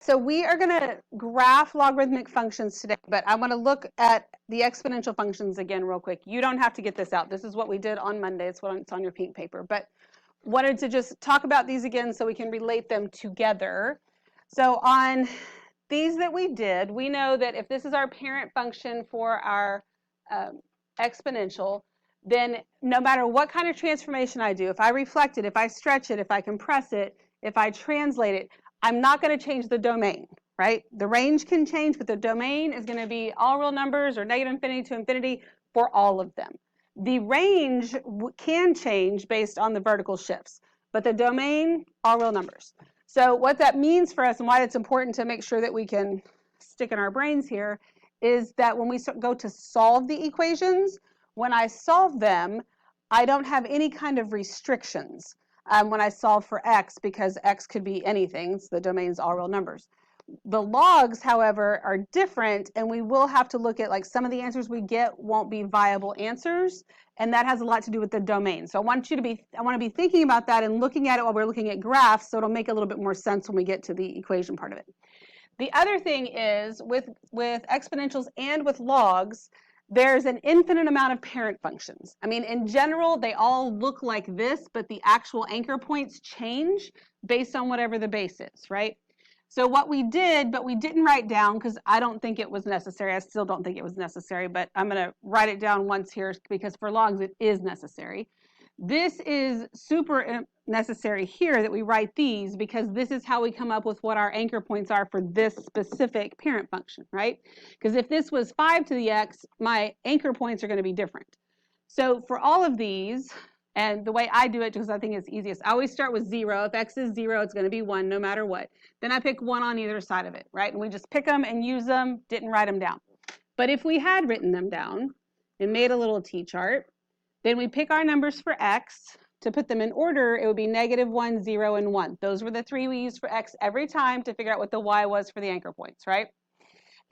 So we are going to graph logarithmic functions today, but I want to look at the exponential functions again real quick. You don't have to get this out. This is what we did on Monday. It's on your pink paper. But wanted to just talk about these again so we can relate them together. So on these that we did, we know that if this is our parent function for our exponential, then no matter what kind of transformation I do, if I reflect it, if I stretch it, if I compress it, if I translate it, I'm not going to change the domain, right? The range can change, but the domain is going to be all real numbers or negative infinity to infinity for all of them. The range can change based on the vertical shifts, but the domain, all real numbers. So what that means for us and why it's important to make sure that we can stick in our brains here is that when we go to solve the equations, when I solve them, I don't have any kind of restrictions. When I solve for x, because x could be anything, so the domain's all real numbers. The logs, however, are different, and we will have to look at, like, some of the answers we get won't be viable answers, and that has a lot to do with the domain. So I want to be thinking about that and looking at it while we're looking at graphs, so it'll make a little bit more sense when we get to the equation part of it. The other thing is, with exponentials and with logs, there's an infinite amount of parent functions. I mean, in general, they all look like this, but the actual anchor points change based on whatever the base is, right? So what we did, but we didn't write down because I don't think it was necessary. I still don't think it was necessary, but I'm going to write it down once here because for logs it is necessary. This is super necessary here that we write these because this is how we come up with what our anchor points are for this specific parent function, right? Because if this was 5 to the x, my anchor points are going to be different. So for all of these, and the way I do it, because I think it's easiest, I always start with 0. If x is 0, it's going to be 1 no matter what. Then I pick 1 on either side of it, right? And we just pick them and use them, didn't write them down. But if we had written them down and made a little t-chart, then we pick our numbers for x. To put them in order, it would be -1, 0, and 1. Those were the three we used for x every time to figure out what the y was for the anchor points, right?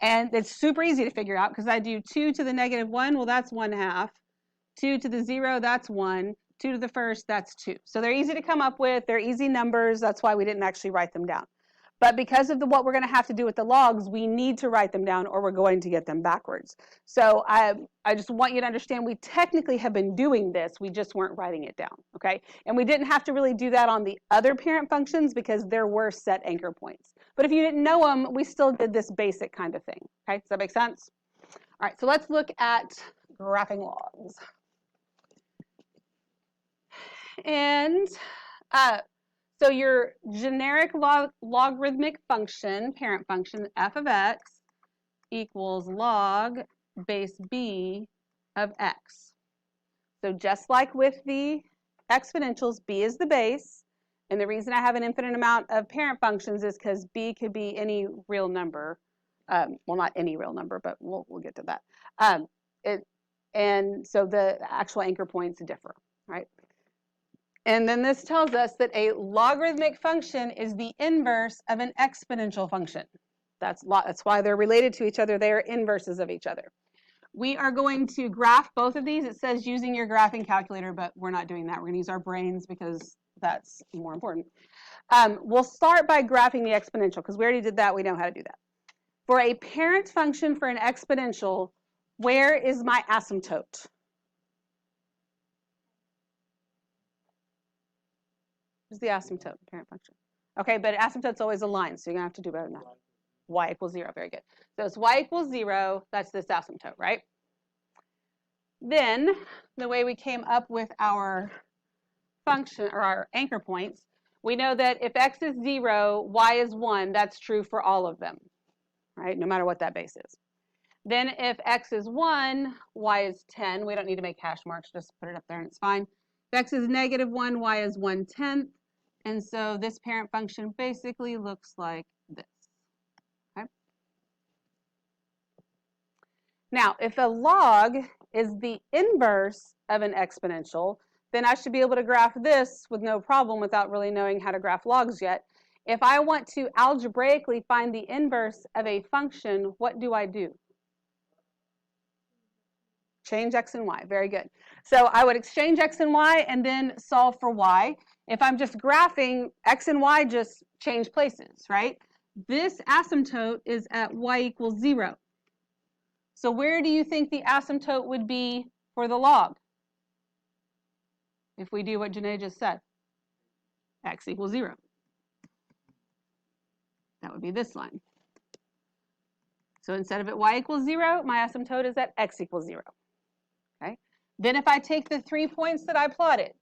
And it's super easy to figure out because I do 2 to the -1, well, that's 1/2. 2 to the 0, that's 1. 2 to the first, that's 2. So they're easy to come up with. They're easy numbers. That's why we didn't actually write them down. But because of what we're going to have to do with the logs, we need to write them down or we're going to get them backwards. So I just want you to understand we technically have been doing this. We just weren't writing it down, okay? And we didn't have to really do that on the other parent functions because there were set anchor points. But if you didn't know them, we still did this basic kind of thing, okay? Does that make sense? All right, so let's look at graphing logs. And so your generic logarithmic function, parent function, f of x equals log base b of x. So just like with the exponentials, b is the base. And the reason I have an infinite amount of parent functions is because b could be any real number. Well, not any real number, but we'll get to that. And so the actual anchor points differ, right? And then this tells us that a logarithmic function is the inverse of an exponential function. That's why they're related to each other. They are inverses of each other. We are going to graph both of these. It says using your graphing calculator, but we're not doing that. We're going to use our brains because that's more important. We'll start by graphing the exponential because we already did that. We know how to do that. For a parent function for an exponential, where is my asymptote? What's the asymptote, parent function? Okay, but asymptote's always a line, so you're going to have to do better than that. Y equals 0, very good. So it's y equals 0, that's this asymptote, right? Then, the way we came up with our function, or our anchor points, we know that if x is 0, y is 1, that's true for all of them, right? No matter what that base is. Then if x is 1, y is 10. We don't need to make hash marks, just put it up there and it's fine. If x is -1, y is 1/10. And so this parent function basically looks like this. Okay? Now, if a log is the inverse of an exponential, then I should be able to graph this with no problem without really knowing how to graph logs yet. If I want to algebraically find the inverse of a function, what do I do? Change x and y. Very good. So I would exchange x and y and then solve for y. If I'm just graphing, x and y just change places, right? This asymptote is at y equals 0. So where do you think the asymptote would be for the log? If we do what Janae just said, x equals 0. That would be this line. So instead of at y equals 0, my asymptote is at x equals 0. Okay. Then if I take the 3 points that I plotted,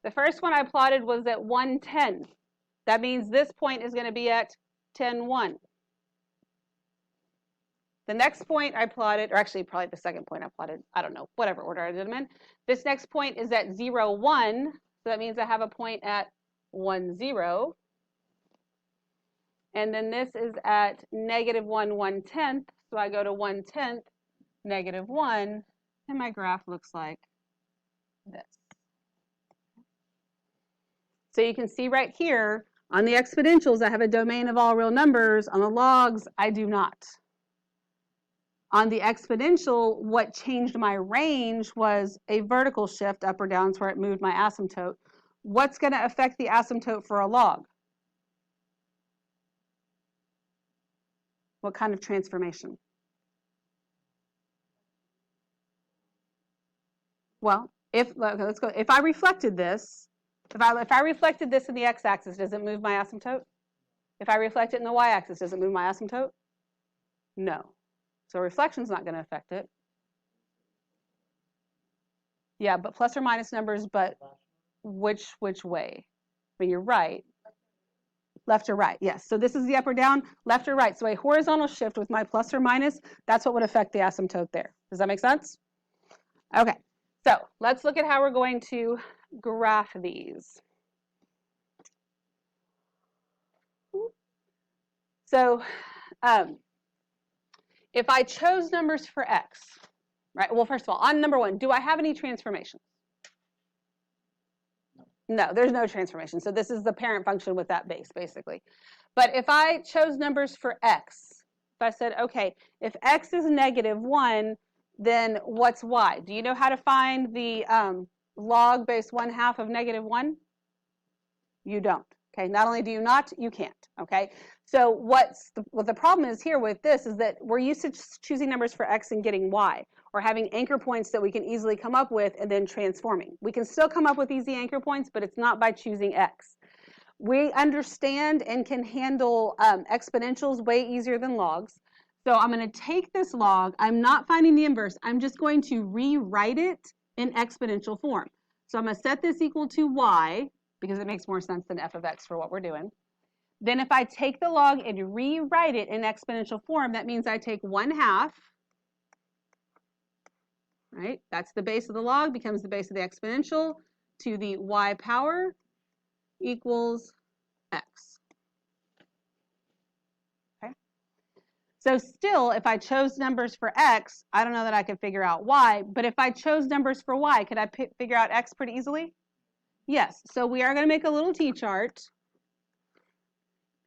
the first one I plotted was at 110. That means this point is going to be at 10, 1. The next point I plotted, or actually probably the second point I plotted, I don't know, whatever order I did them in. This next point is at 0, 1. So that means I have a point at 1, 0. And then this is at negative 1, 1/10. So I go to 1/10, negative 1, and my graph looks like this. So you can see right here, on the exponentials, I have a domain of all real numbers. On the logs, I do not. On the exponential, what changed my range was a vertical shift up or down, where it moved my asymptote. What's going to affect the asymptote for a log? What kind of transformation? Well, let's go. If I reflected this, if I reflected this in the x-axis, does it move my asymptote? If I reflect it in the y-axis, does it move my asymptote? No. So reflection's not going to affect it. Yeah, but plus or minus numbers, but which way? But you're right. Left or right, yes. So this is the up or down, left or right. So a horizontal shift with my plus or minus, that's what would affect the asymptote there. Does that make sense? Okay, so let's look at how we're going to graph these. So if I chose numbers for x, right? Well, first of all, on number 1, do I have any transformations? No, there's no transformation. So this is the parent function with that base, basically. But if I chose numbers for x, if I said, okay, if x is negative 1, then what's y? Do you know how to find the log base 1/2 of negative 1? You don't. Okay, not only do you not, you can't. Okay, so what the problem is here with this is that we're used to choosing numbers for x and getting y, or having anchor points that we can easily come up with and then transforming. We can still come up with easy anchor points, but it's not by choosing x. We understand and can handle exponentials way easier than logs. So I'm going to take this log. I'm not finding the inverse. I'm just going to rewrite it in exponential form. So I'm going to set this equal to y, because it makes more sense than f of x for what we're doing. Then if I take the log and rewrite it in exponential form, that means I take 1/2, right? That's the base of the log, becomes the base of the exponential, to the y power equals x. Okay. So still, if I chose numbers for x, I don't know that I could figure out y, but if I chose numbers for y, could I figure out x pretty easily? Yes, so we are going to make a little t-chart,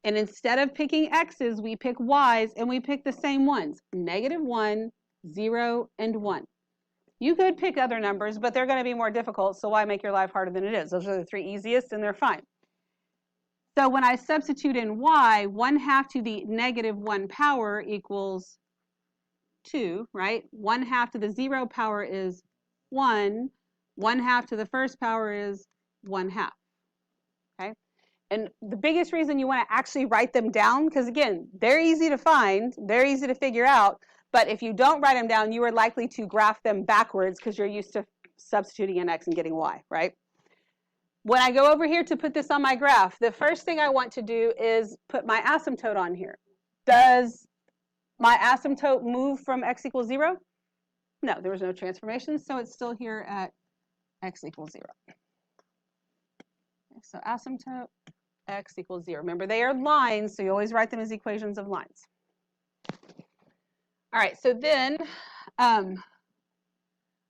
and instead of picking x's, we pick y's, and we pick the same ones, negative 1, 0, and 1. You could pick other numbers, but they're going to be more difficult, so why make your life harder than it is? Those are the 3 easiest, and they're fine. So when I substitute in y, 1/2 to the negative 1 power equals 2, right? 1/2 to the 0 power is 1. 1/2 to the first power is 1/2. Okay? And the biggest reason you want to actually write them down, because again, they're easy to find, they're easy to figure out, but if you don't write them down, you are likely to graph them backwards because you're used to substituting in x and getting y, right? When I go over here to put this on my graph, the first thing I want to do is put my asymptote on here. Does my asymptote move from x equals 0? No, there was no transformation, so it's still here at x equals 0. Okay, so asymptote x equals 0. Remember, they are lines, so you always write them as equations of lines. All right, so then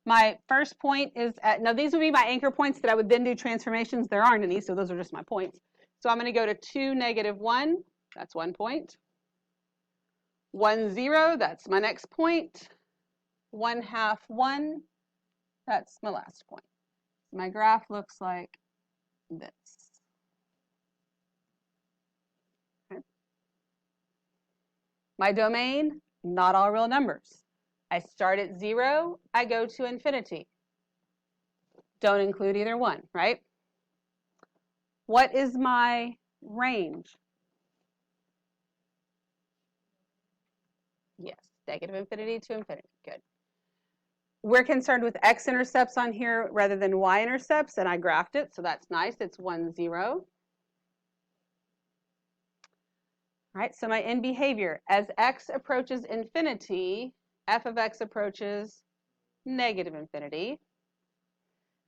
my first point is at, now these would be my anchor points that I would then do transformations. There aren't any, so those are just my points. So I'm going to go to 2, negative 1. That's 1 point. 1, 0. That's my next point. 1/2, 1. That's my last point. My graph looks like this. Okay. My domain, not all real numbers. I start at 0, I go to infinity. Don't include either one, right? What is my range? Yes, negative infinity to infinity. Good. We're concerned with x-intercepts on here rather than y-intercepts, and I graphed it, so that's nice. It's 1, 0. All right, so my end behavior, as x approaches infinity, f of x approaches negative infinity.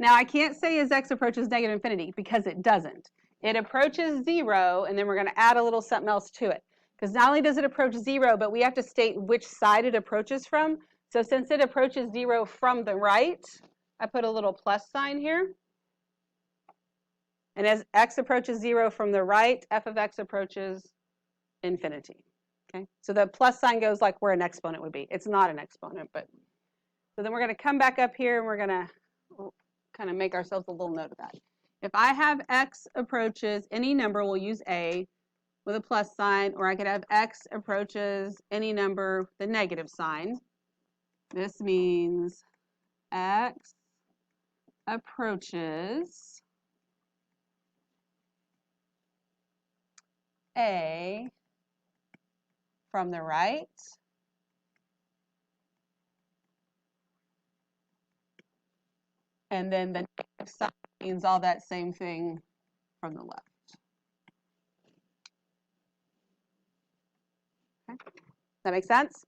Now, I can't say as x approaches negative infinity because it doesn't. It approaches 0, and then we're going to add a little something else to it. Because not only does it approach 0, but we have to state which side it approaches from. So since it approaches 0 from the right, I put a little plus sign here. And as x approaches 0 from the right, f of x approaches infinity. Okay, so the plus sign goes like where an exponent would be. It's not an exponent, but so then we're going to come back up here and we're going to kind of make ourselves a little note of that. If I have x approaches any number, we'll use a with a plus sign, or I could have x approaches any number with a negative sign. This means x approaches a from the right and then the negative sign means all that same thing from the left. Okay. Does that make sense?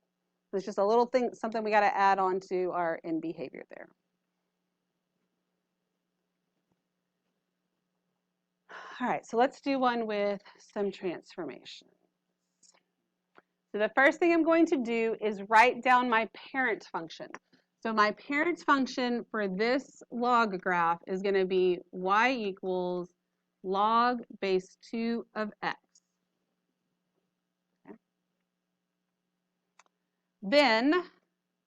It's just a little thing, something we got to add on to our end behavior there. All right, so let's do one with some transformations. So the first thing I'm going to do is write down my parent function. So my parent function for this log graph is going to be y equals log base 2 of x. Okay. Then,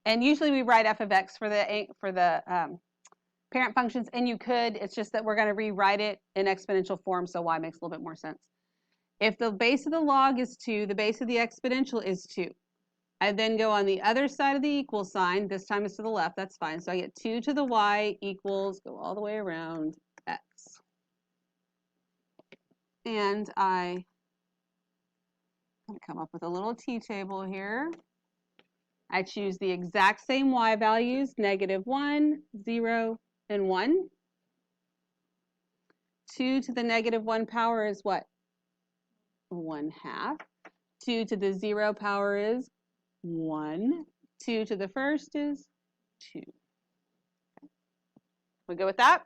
and usually we write f of x for the parent functions, and you could, it's just that we're going to rewrite it in exponential form, so y makes a little bit more sense. If the base of the log is 2, the base of the exponential is 2. I then go on the other side of the equal sign. This time it's to the left. That's fine. So I get 2 to the y equals, go all the way around, x. And I'm going to come up with a little t-table here. I choose the exact same y values, -1, 0, and 1. 2 to the -1 power is what? 1/2. 2 to the 0 power is 1. 2 to the first is 2. We go with that?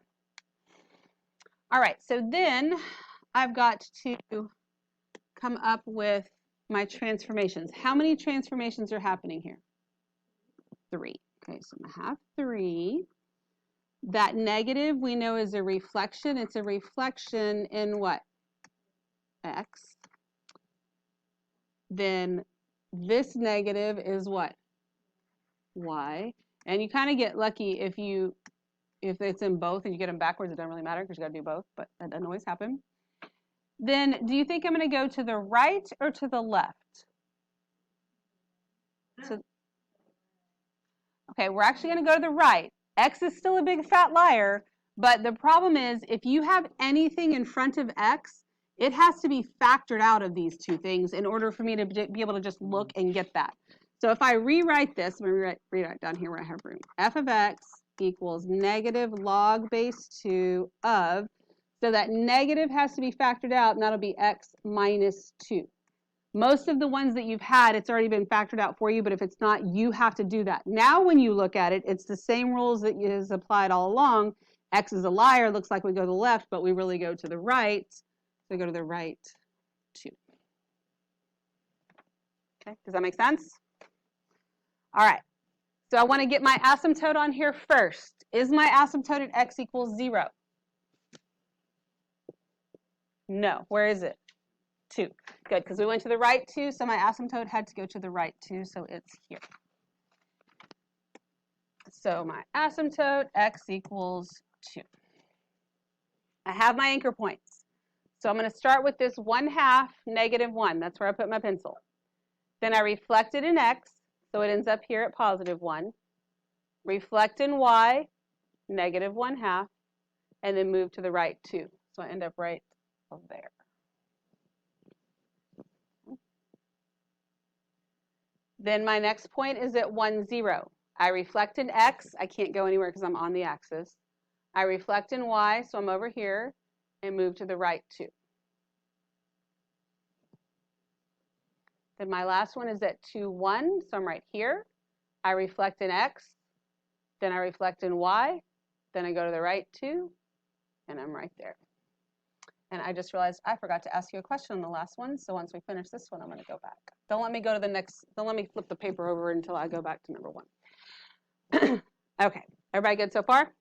All right, so then I've got to come up with my transformations. How many transformations are happening here? 3. Okay, so I'm going to have 3. That negative we know is a reflection. It's a reflection in what? X. Then this negative is what? Y. And you kind of get lucky if it's in both and you get them backwards. It doesn't really matter because you got to do both, but that doesn't always happen. Then do you think I'm going to go to the right or to the left? So, okay, we're actually going to go to the right. X is still a big fat liar, but the problem is if you have anything in front of X, it has to be factored out of these two things in order for me to be able to just look and get that. So if I rewrite this, I'm going to rewrite down here where I have room. F of x equals negative log base 2 of, so that negative has to be factored out, and that'll be x minus 2. Most of the ones that you've had, it's already been factored out for you, but if it's not, you have to do that. Now when you look at it, it's the same rules that is applied all along. X is a liar, looks like we go to the left, but we really go to the right. So go to the right 2. Okay, does that make sense? All right, so I want to get my asymptote on here first. Is my asymptote at x equals 0? No, where is it? 2. Good, because we went to the right 2, so my asymptote had to go to the right 2, so it's here. So my asymptote, x equals 2. I have my anchor points. So I'm going to start with this 1/2, -1. That's where I put my pencil. Then I reflect it in x, so it ends up here at positive 1. Reflect in y, negative 1/2, and then move to the right 2. So I end up right there. Then my next point is at 1, 0. I reflect in x. I can't go anywhere because I'm on the axis. I reflect in y, so I'm over here, and move to the right 2. Then my last one is at 2, 1, so I'm right here. I reflect in x, then I reflect in y, then I go to the right 2, and I'm right there. And I just realized I forgot to ask you a question on the last one, so once we finish this one, I'm going to go back. Don't let me go to the next, don't let me flip the paper over until I go back to number 1. Okay, everybody good so far?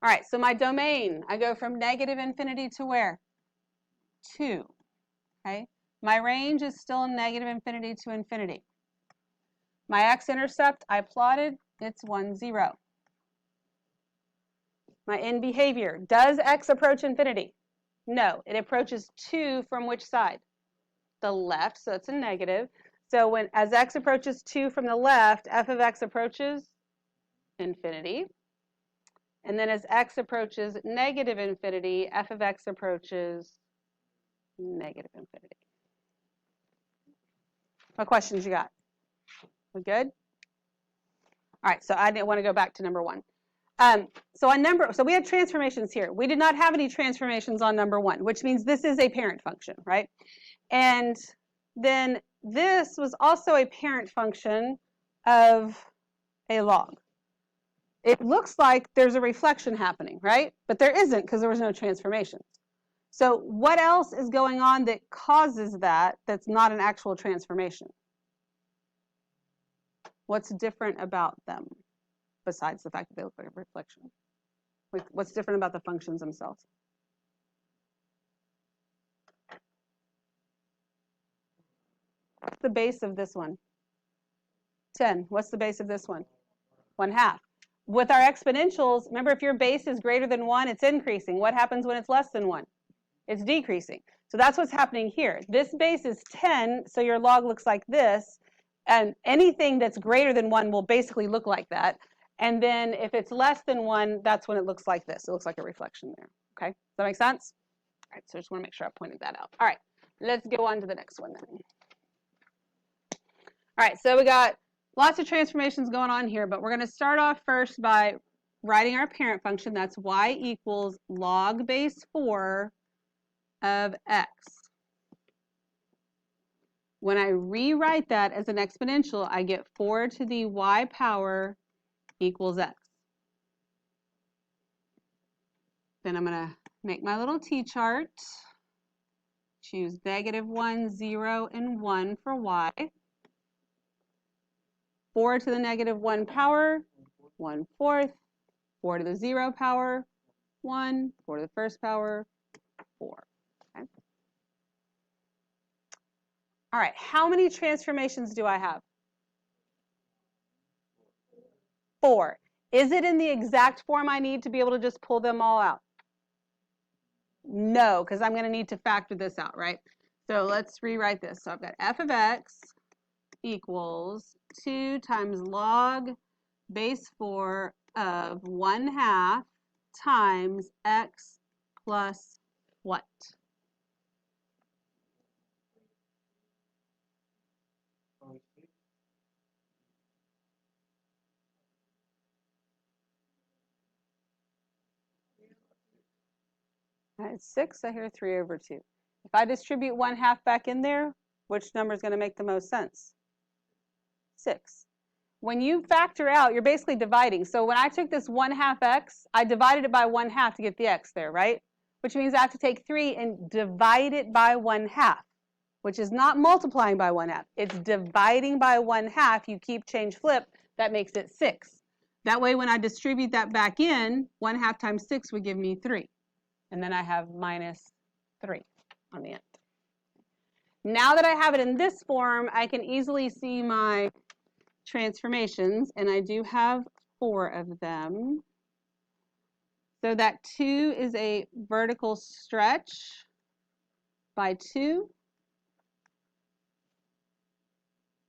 All right, so my domain, I go from negative infinity to where? 2, okay? My range is still negative infinity to infinity. My x-intercept, I plotted, it's 1, 0. My end behavior, does x approach infinity? No, it approaches 2 from which side? The left, so it's a negative. So as x approaches 2 from the left, f of x approaches infinity. And then as x approaches negative infinity, f of x approaches negative infinity. What questions you got? We good? All right, so I didn't want to go back to number 1. So we had transformations here. We did not have any transformations on number 1, which means this is a parent function, right? And then this was also a parent function of a log. It looks like there's a reflection happening, right? But there isn't because there was no transformations. So what else is going on that causes that that's not an actual transformation? What's different about them besides the fact that they look like a reflection? What's different about the functions themselves? What's the base of this one? 10. What's the base of this one? 1/2. With our exponentials, remember if your base is greater than 1, it's increasing. What happens when it's less than 1? It's decreasing. So that's what's happening here. This base is 10, so your log looks like this. And anything that's greater than 1 will basically look like that. And then if it's less than 1, that's when it looks like this. It looks like a reflection there. Okay? Does that make sense? All right, so I just want to make sure I pointed that out. All right, let's go on to the next one then. All right, so we got lots of transformations going on here, but we're going to start off first by writing our parent function. That's y equals log base 4 of x. When I rewrite that as an exponential, I get 4 to the y power equals x. Then I'm going to make my little t-chart. Choose -1, 0, and 1 for y. 4 to the -1 power, 1/4. 4 to the 0 power, 1. 4 to the first power, 4. Okay. All right, how many transformations do I have? 4. Is it in the exact form I need to be able to just pull them all out? No, because I'm going to need to factor this out, right? So let's rewrite this. So I've got f of x equals 2 times log base 4 of 1/2 times x plus what? It's 6, I hear 3 over 2. If I distribute 1/2 back in there, which number is going to make the most sense? 6. When you factor out, you're basically dividing. So when I took this 1/2 x, I divided it by 1/2 to get the x there, right? Which means I have to take 3 and divide it by 1/2, which is not multiplying by 1/2. It's dividing by 1/2. You keep change flip, that makes it 6. That way when I distribute that back in, 1/2 times 6 would give me 3. And then I have -3 on the end. Now that I have it in this form, I can easily see my transformations, and I do have 4 of them. So that 2 is a vertical stretch by 2.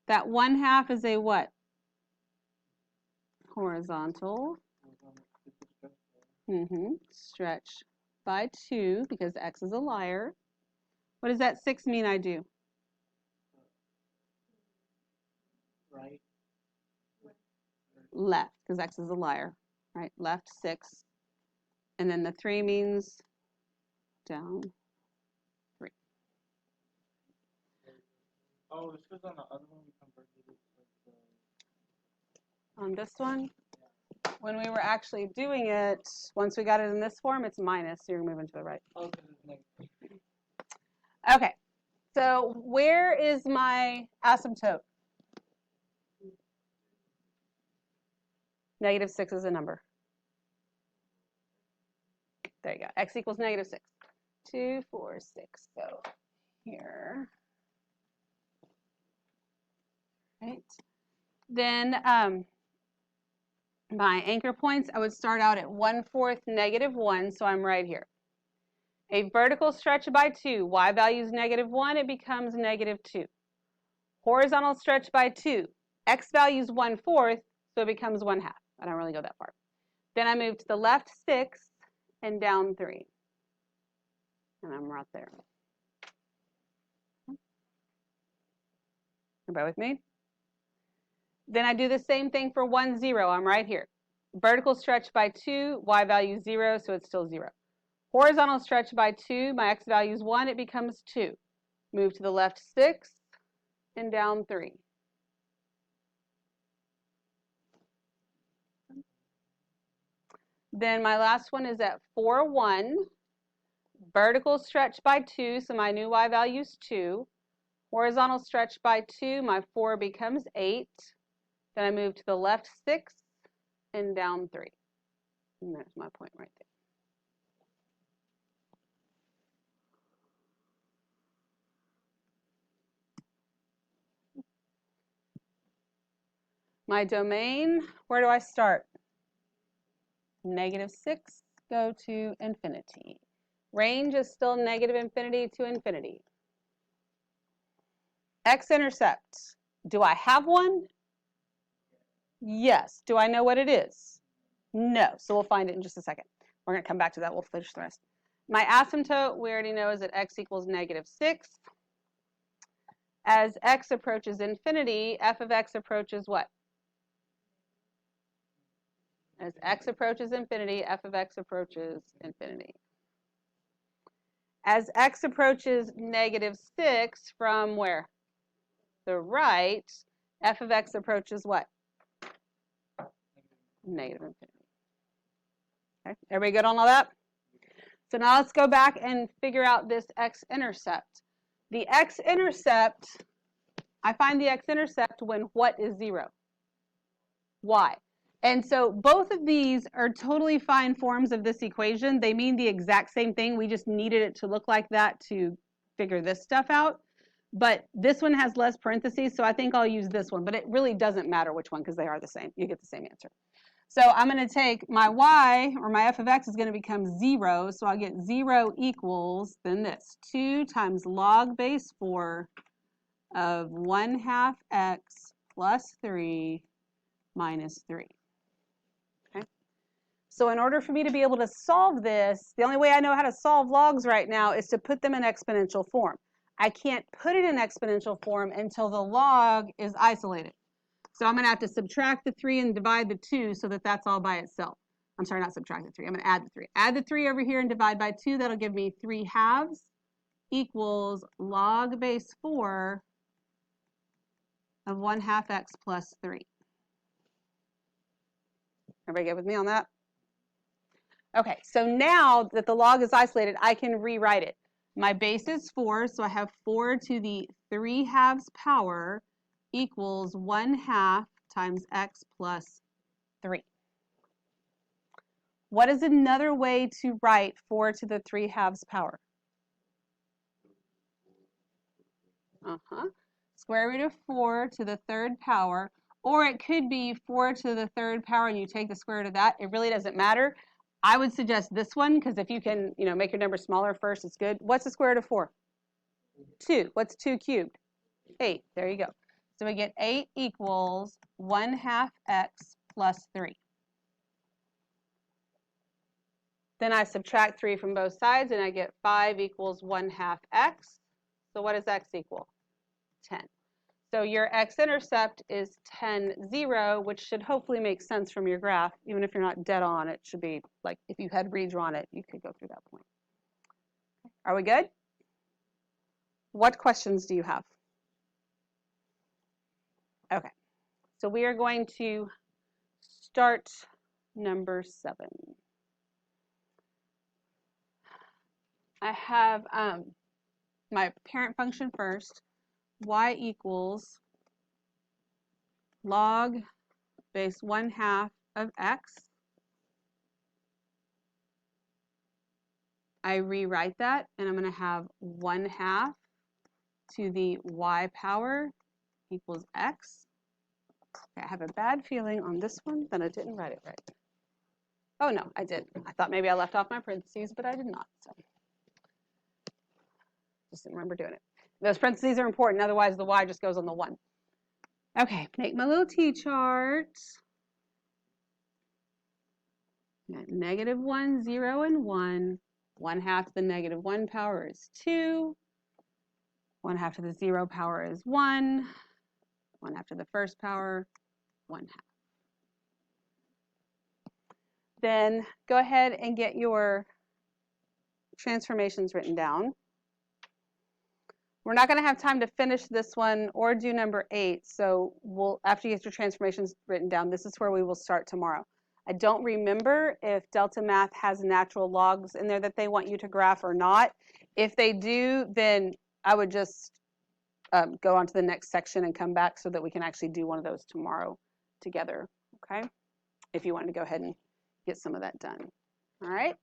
That 1/2 is a what? Horizontal. Stretch by 2 because x is a liar. What does that 6 mean I do? Right. Left, because x is a liar. Right? Left 6. And then the 3 means down 3. Oh, it's because on the other one we converted it to the... On this one, when we were actually doing it, once we got it in this form, it's minus, so you're moving to the right. Oh, because it's negative. Okay, so where is my asymptote? -6 is a number. There you go. X equals -6. 2, 4, 6. So here. Right. Then my anchor points, I would start out at 1/4 -1, so I'm right here. A vertical stretch by 2, y value is -1, it becomes -2. Horizontal stretch by 2, x value is 1/4, so it becomes 1/2. I don't really go that far. Then I move to the left 6 and down 3. And I'm right there. Everybody with me? Then I do the same thing for 1, 0. I'm right here. Vertical stretch by 2, y value is 0, so it's still 0. Horizontal stretch by 2, my x value is 1, it becomes 2. Move to the left 6 and down 3. Then my last one is at 4, 1. Vertical stretch by 2, so my new y value is 2. Horizontal stretch by 2, my 4 becomes 8. Then I move to the left 6 and down 3. And there's my point right there. My domain, where do I start? -6, go to infinity. Range is still -infinity to infinity. X-intercept, do I have one? Yes. Do I know what it is? No. So we'll find it in just a second. We're going to come back to that. We'll finish the rest. My asymptote, we already know, is that x equals -6. As x approaches infinity, f of x approaches what? As x approaches infinity, f of x approaches infinity. As x approaches -6 from where? The right, f of x approaches what? -infinity. Okay, everybody good on all that? So now let's go back and figure out this x-intercept. The x-intercept, I find the x-intercept when what is 0? Y. And so both of these are totally fine forms of this equation. They mean the exact same thing. We just needed it to look like that to figure this stuff out. But this one has less parentheses, so I think I'll use this one. But it really doesn't matter which one because they are the same. You get the same answer. So I'm going to take my y, or my f of x, is going to become 0. So I'll get 0 equals, then this, 2 times log base 4 of 1/2 x plus 3 minus 3. Okay. So in order for me to be able to solve this, the only way I know how to solve logs right now is to put them in exponential form. I can't put it in exponential form until the log is isolated. So I'm going to have to subtract the 3 and divide the 2 so that that's all by itself. I'm sorry, not subtract the 3. I'm going to add the 3. Add the 3 over here and divide by 2. That'll give me 3/2 equals log base 4 of 1/2 x plus 3. Everybody good with me on that? Okay, so now that the log is isolated, I can rewrite it. My base is 4, so I have 4 to the 3/2 power equals 1/2 times x plus 3. What is another way to write 4 to the 3/2 power? Square root of 4 to the 3rd power, or it could be 4 to the 3rd power and you take the square root of that. It really doesn't matter. I would suggest this one because if you can, make your number smaller first, it's good. What's the square root of 4? 2. What's 2 cubed? 8. There you go. So we get 8 equals 1/2 x plus 3. Then I subtract 3 from both sides, and I get 5 equals 1/2 x. So what does x equal? 10. So your x-intercept is 10, 0, which should hopefully make sense from your graph. Even if you're not dead on, it should be like if you had redrawn it, you could go through that point. Are we good? What questions do you have? Okay, so we are going to start number 7. I have my parent function first, y equals log base 1/2 of x. I rewrite that, and I'm going to have 1/2 to the y power equals x. Okay, I have a bad feeling on this one that I didn't write it right. Oh no, I did. I thought maybe I left off my parentheses, but I did not. So just didn't remember doing it. Those parentheses are important, otherwise the y just goes on the 1. Okay, make my little t-chart. -1, 0, and 1. 1/2 to the -1 power is 2. 1/2 to the 0 power is 1. 1/2 to the first power, 1/2. Then go ahead and get your transformations written down. We're not going to have time to finish this one or do number 8, so after you get your transformations written down, this is where we will start tomorrow. I don't remember if Delta Math has natural logs in there that they want you to graph or not. If they do, then I would just go on to the next section and come back so that we can actually do one of those tomorrow together, okay? If you want to go ahead and get some of that done. All right?